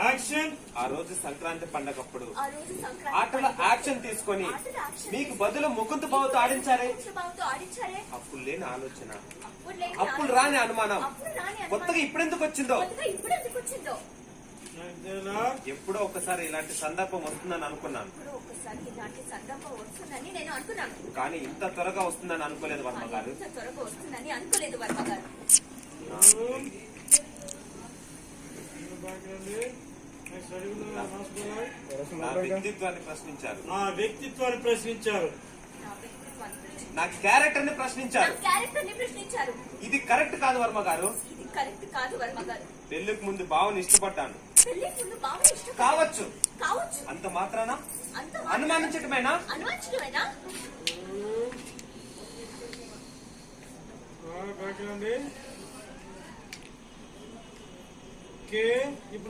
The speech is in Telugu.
యాక్షన్. ఆ రోజు సంక్రాంతి పండగప్పుడు ఆ రోజు సంక్రాంతి ఆటలో యాక్షన్ తీసుకొని మీకు బదులు ముకుంతు బావుతో ఆడించారే. అప్పుడు లేని ఆలోచన, అప్పుడు రాని అనుమానం కొత్తగా ఇప్పుడెందుకు వచ్చిందో. ఎప్పుడో ఒకసారి ఇలాంటి సందర్భం వస్తుందని అనుకున్నాను, కానీ ఇంత త్వరగా వస్తుందని అనుకోలేదు వర్మ గారు. నా వ్యక్తిత్వాన్ని ప్రశ్నించారు, నా వ్యక్తిత్వాన్ని ప్రశ్నించారు, నా క్యారెక్టర్ ని ప్రశ్నించారు. ఇది కరెక్ట్ కాదు వర్మ గారు. పెళ్లికి ముందు బావని ఇష్టపడ్డాను కావచ్చు, అంత మాత్రాన అనుమానించటమేనా? ఇప్పుడు